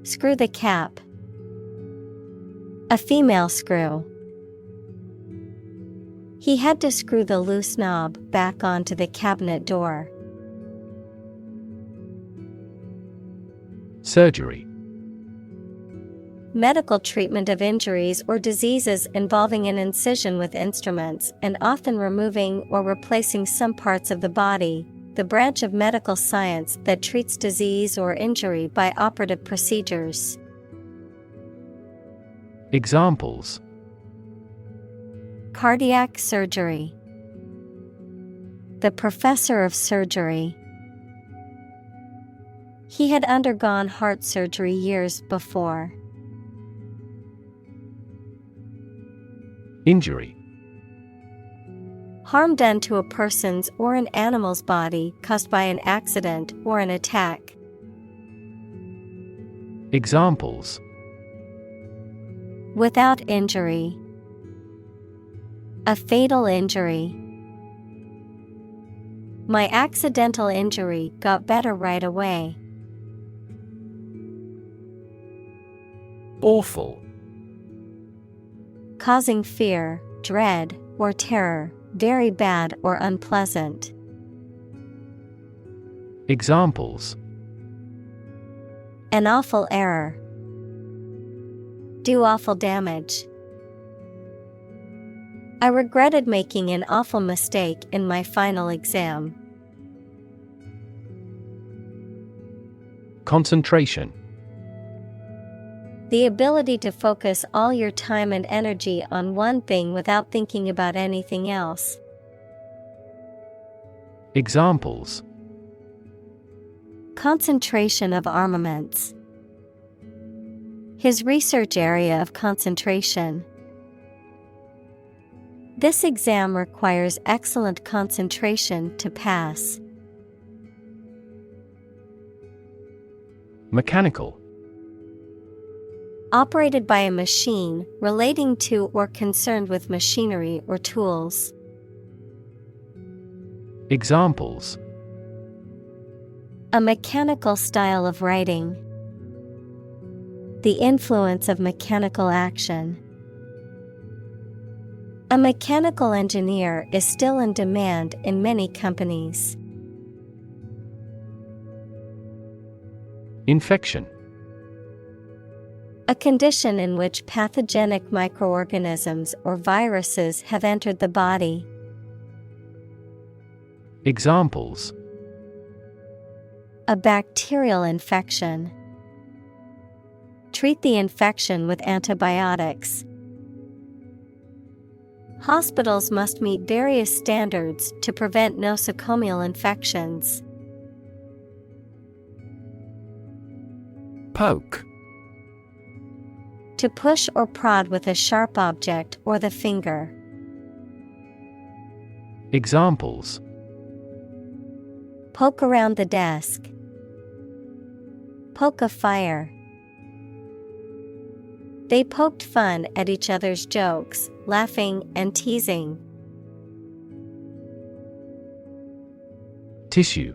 Screw the cap. A female screw. He had to screw the loose knob back onto the cabinet door. Surgery. Medical treatment of injuries or diseases involving an incision with instruments and often removing or replacing some parts of the body, the branch of medical science that treats disease or injury by operative procedures. Examples: Cardiac surgery. The professor of surgery. He had undergone heart surgery years before. Injury. Harm done to a person's or an animal's body caused by an accident or an attack. Examples: Without injury. A fatal injury. My accidental injury got better right away. Awful. Causing fear, dread, or terror, very bad or unpleasant. Examples: An awful error. Do awful damage. I regretted making an awful mistake in my final exam. Concentration. The ability to focus all your time and energy on one thing without thinking about anything else. Examples. Concentration of armaments. His research area of concentration. This exam requires excellent concentration to pass. Mechanical. Operated by a machine, relating to or concerned with machinery or tools. Examples. A mechanical style of writing. The influence of mechanical action. A mechanical engineer is still in demand in many companies. Infection. A condition in which pathogenic microorganisms or viruses have entered the body. Examples. A bacterial infection. Treat the infection with antibiotics. Hospitals must meet various standards to prevent nosocomial infections. Poke. To push or prod with a sharp object or the finger. Examples. Poke around the desk. Poke a fire. They poked fun at each other's jokes, laughing and teasing. Tissue.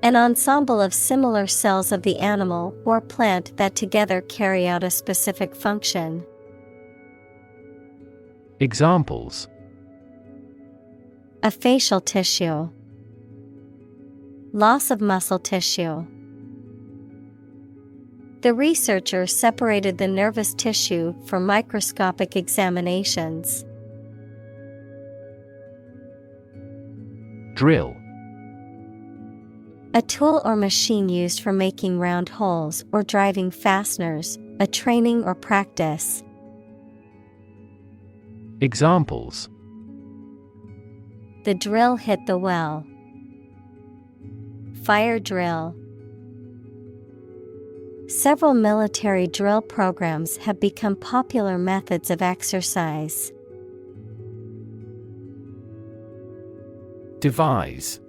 An ensemble of similar cells of the animal or plant that together carry out a specific function. Examples. A facial tissue. Loss of muscle tissue. The researcher separated the nervous tissue for microscopic examinations. Drill. A tool or machine used for making round holes or driving fasteners, a training or practice. Examples. The drill hit the well. Fire drill. Several military drill programs have become popular methods of exercise. Devise.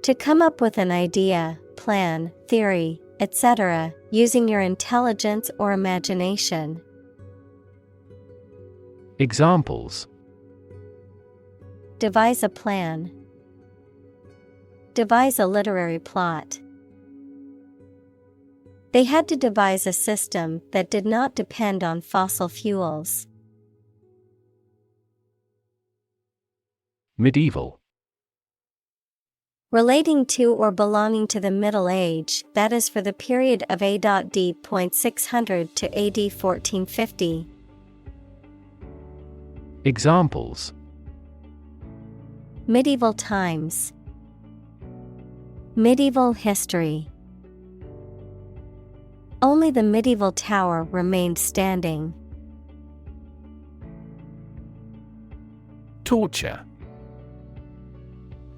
To come up with an idea, plan, theory, etc., using your intelligence or imagination. Examples. Devise a plan. Devise a literary plot. They had to devise a system that did not depend on fossil fuels. Medieval. Relating to or belonging to the Middle Age, that is for the period of A.D. 600 to AD 1450. Examples. Medieval times. Medieval history. Only the medieval tower remained standing. Torture.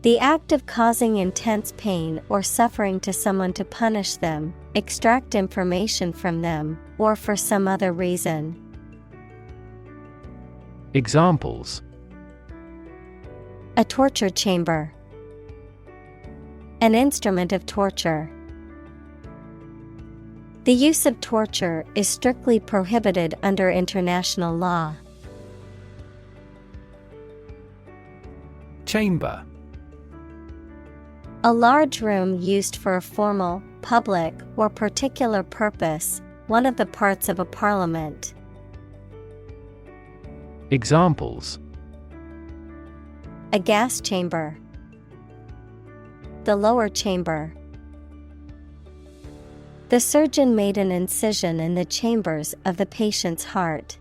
The act of causing intense pain or suffering to someone to punish them, extract information from them, or for some other reason. Examples. A torture chamber. An instrument of torture. The use of torture is strictly prohibited under international law. Chamber. A large room used for a formal, public, or particular purpose, one of the parts of a parliament. Examples. A gas chamber. The lower chamber. The surgeon made an incision in the chambers of the patient's heart.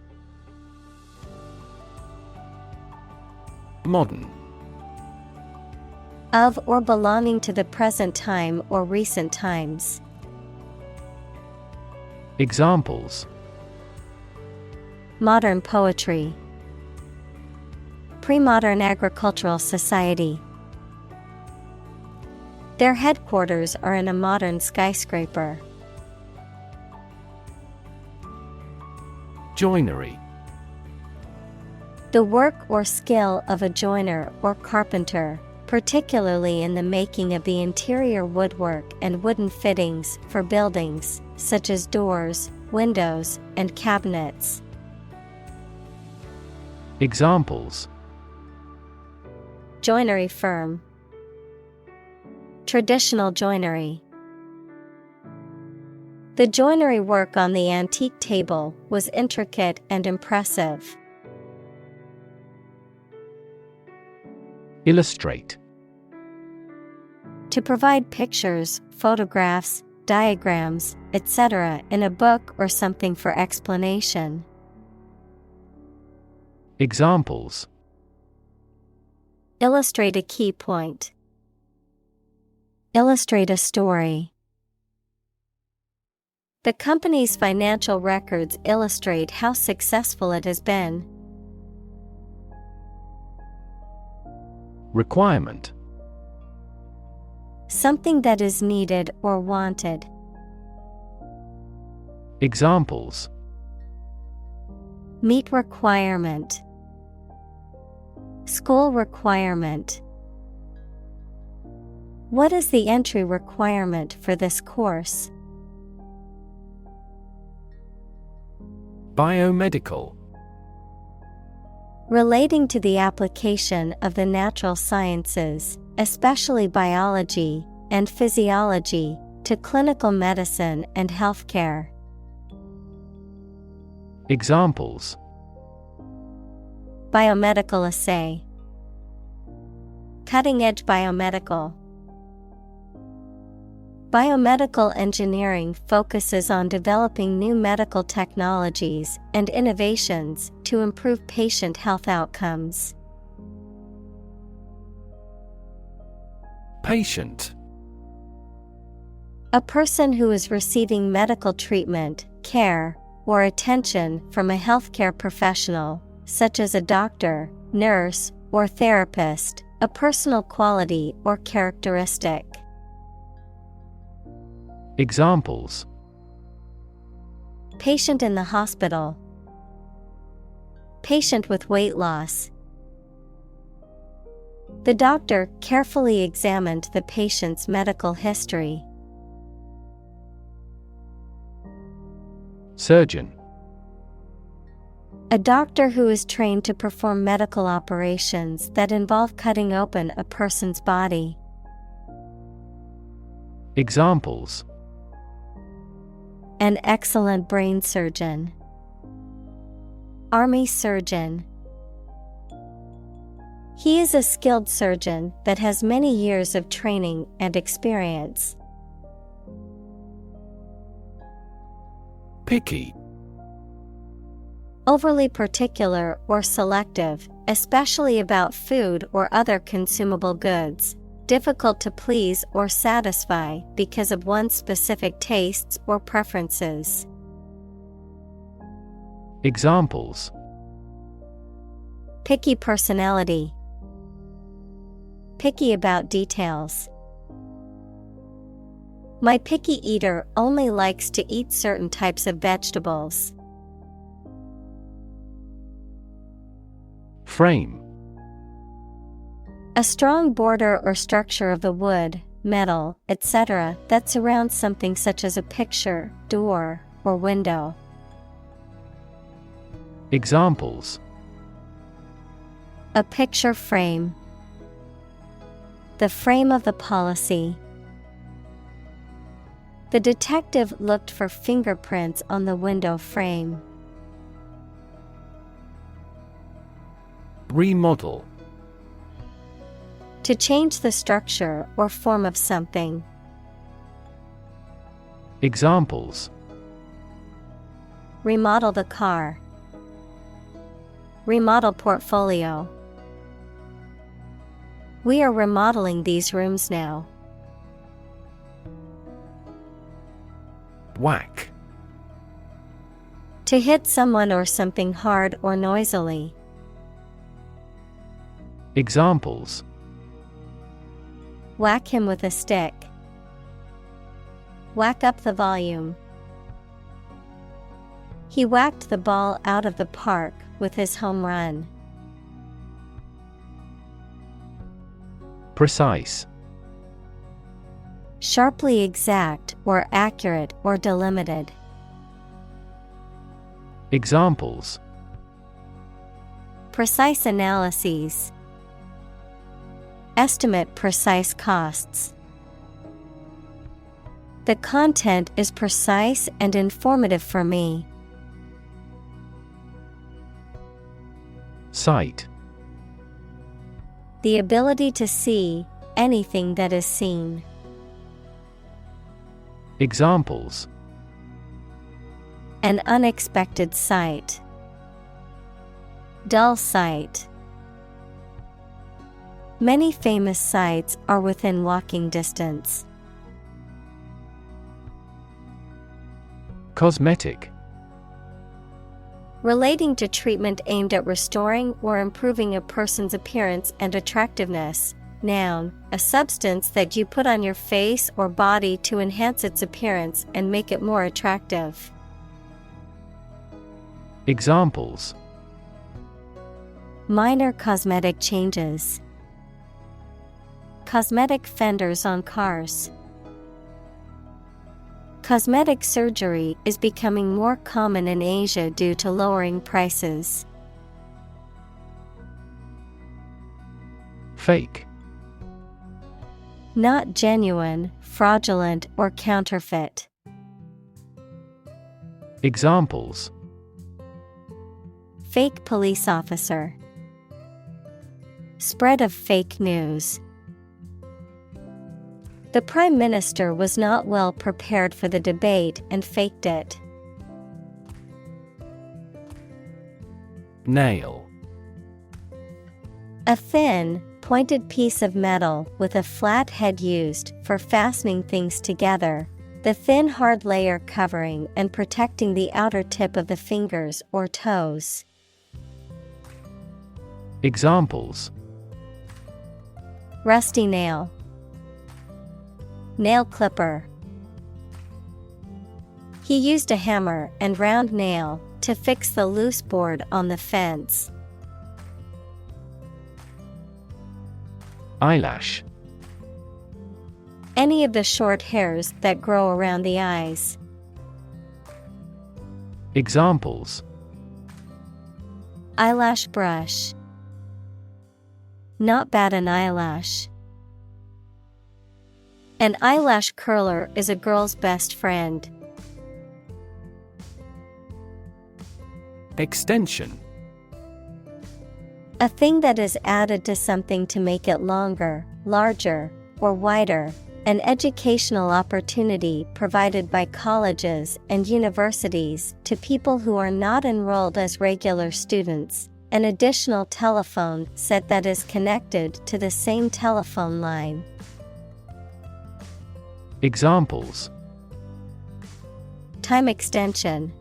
Modern. Of or belonging to the present time or recent times. Examples: Modern poetry. Pre-modern agricultural society. Their headquarters are in a modern skyscraper. Joinery. The work or skill of a joiner or carpenter, particularly in the making of the interior woodwork and wooden fittings for buildings, such as doors, windows, and cabinets. Examples: Joinery firm. Traditional joinery. The joinery work on the antique table was intricate and impressive. Illustrate. To provide pictures, photographs, diagrams, etc. in a book or something for explanation. Examples: Illustrate a key point. Illustrate a story. The company's financial records illustrate how successful it has been. Requirement. Something that is needed or wanted. Examples: Meet requirement. School requirement. What is the entry requirement for this course? Biomedical. Relating to the application of the natural sciences, especially biology and physiology, to clinical medicine and healthcare. Examples: Biomedical assay. Cutting-edge biomedical. Biomedical engineering focuses on developing new medical technologies and innovations to improve patient health outcomes. Patient. A person who is receiving medical treatment, care, or attention from a healthcare professional, such as a doctor, nurse, or therapist, a personal quality or characteristic. Examples: Patient in the hospital. Patient with weight loss. The doctor carefully examined the patient's medical history. Surgeon. A doctor who is trained to perform medical operations that involve cutting open a person's body. Examples: An excellent brain surgeon. Army surgeon. He is a skilled surgeon that has many years of training and experience. Picky. Overly particular or selective, especially about food or other consumable goods. Difficult to please or satisfy because of one's specific tastes or preferences. Examples: Picky personality. Picky about details. My picky eater only likes to eat certain types of vegetables. Frame. A strong border or structure of the wood, metal, etc. that surrounds something such as a picture, door, or window. Examples: A picture frame. The frame of the policy. The detective looked for fingerprints on the window frame. Remodel. To change the structure or form of something. Examples: remodel the car, remodel portfolio. We are remodeling these rooms now. Whack. To hit someone or something hard or noisily. Examples: whack him with a stick, whack up the volume. He whacked the ball out of the park with his home run. Precise. Sharply exact or accurate or delimited. Examples: precise analyses, estimate precise costs. The content is precise and informative for me. Sight. The ability to see anything that is seen. Examples: an unexpected sight, dull sight. Many famous sights are within walking distance. Cosmetic. Relating to treatment aimed at restoring or improving a person's appearance and attractiveness. Noun, a substance that you put on your face or body to enhance its appearance and make it more attractive. Examples: minor cosmetic changes, cosmetic fenders on cars. Cosmetic surgery is becoming more common in Asia due to lowering prices. Fake. Not genuine, fraudulent, or counterfeit. Examples: fake police officer, spread of fake news. The Prime Minister was not well prepared for the debate and faked it. Nail. A thin, pointed piece of metal with a flat head used for fastening things together, the thin hard layer covering and protecting the outer tip of the fingers or toes. Examples: rusty nail, nail clipper. He used a hammer and round nail to fix the loose board on the fence. Eyelash. Any of the short hairs that grow around the eyes. Examples: eyelash brush, not bat an eyelash. An eyelash curler is a girl's best friend. Extension. A thing that is added to something to make it longer, larger, or wider. An educational opportunity provided by colleges and universities to people who are not enrolled as regular students. An additional telephone set that is connected to the same telephone line. Examples: time extension,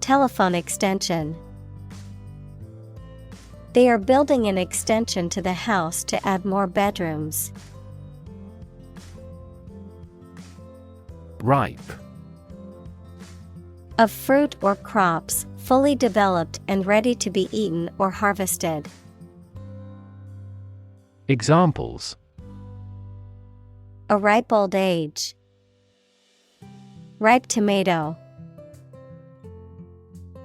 telephone extension. They are building an extension to the house to add more bedrooms. Ripe. Of fruit or crops, fully developed and ready to be eaten or harvested. Examples: a ripe old age, ripe tomato.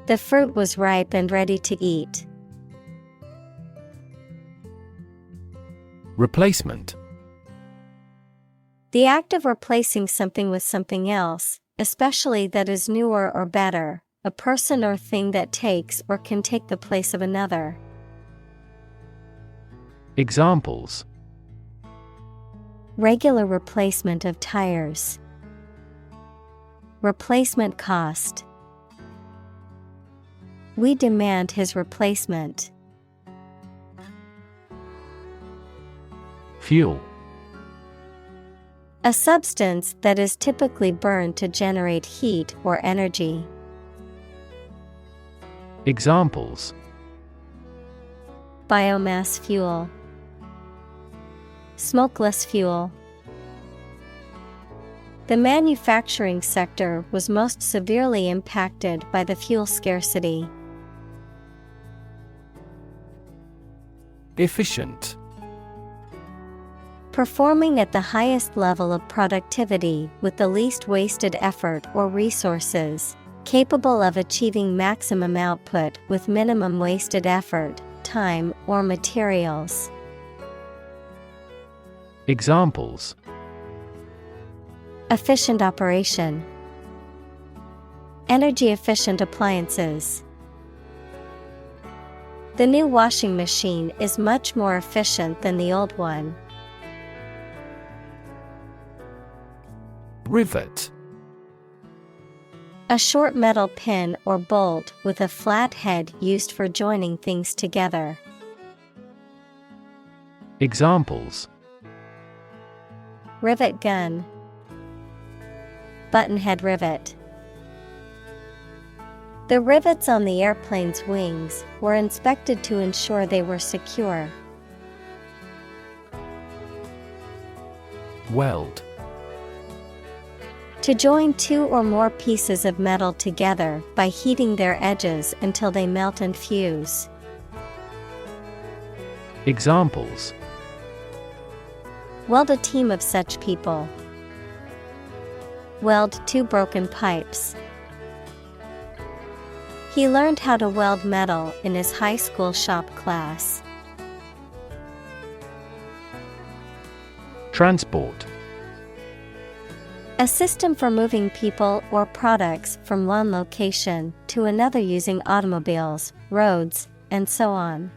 The fruit was ripe and ready to eat. Replacement. The act of replacing something with something else, especially that is newer or better, a person or thing that takes or can take the place of another. Examples: regular replacement of tires, Replacement cost. We demand his replacement. Fuel. A substance that is typically burned to generate heat or energy. Examples: Biomass fuel. Smokeless fuel. The manufacturing sector was most severely impacted by the fuel scarcity. Efficient. Performing at the highest level of productivity with the least wasted effort or resources, capable of achieving maximum output with minimum wasted effort, time, or materials. Examples: Efficient operation. Energy efficient appliances. The new washing machine is much more efficient than the old one. Rivet. A short metal pin or bolt with a flat head used for joining things together. Examples: Rivet gun. Buttonhead rivet. The rivets on the airplane's wings were inspected to ensure they were secure. Weld. To join two or more pieces of metal together by heating their edges until they melt and fuse. Examples: Weld a team of such people. Weld two broken pipes. He learned how to weld metal in his high school shop class. Transport. A system for moving people or products from one location to another using automobiles, roads, and so on.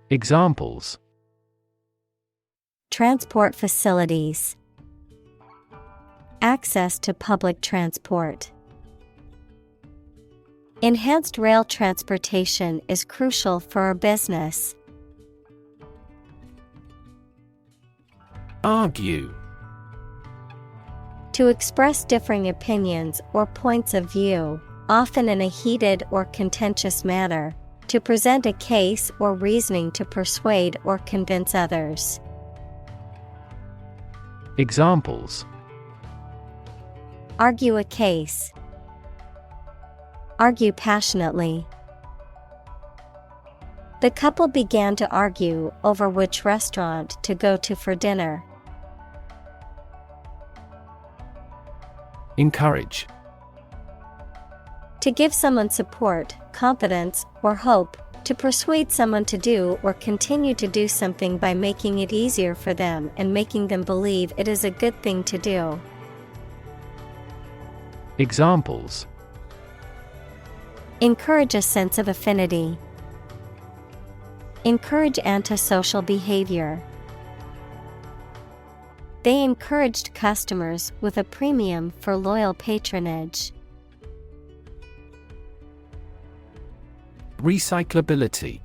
Examples: Transport facilities. Access to public transport. Enhanced rail transportation is crucial for our business. Argue. To express differing opinions or points of view, often in a heated or contentious manner, to present a case or reasoning to persuade or convince others. Examples: Argue a case. Argue passionately. The couple began to argue over which restaurant to go to for dinner. Encourage. To give someone support, confidence, or hope, to persuade someone to do or continue to do something by making it easier for them and making them believe it is a good thing to do. Examples: Encourage a sense of affinity. Encourage antisocial behavior. They encouraged customers with a premium for loyal patronage. Recyclability.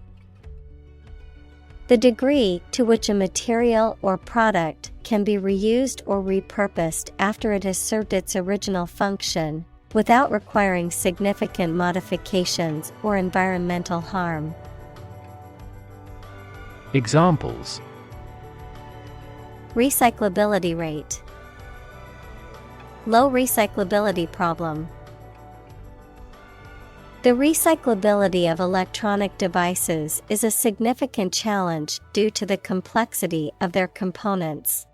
The degree to which a material or product can be reused or repurposed after it has served its original function, without requiring significant modifications or environmental harm. Examples: Recyclability rate. Low recyclability problem. The recyclability of electronic devices is a significant challenge due to the complexity of their components.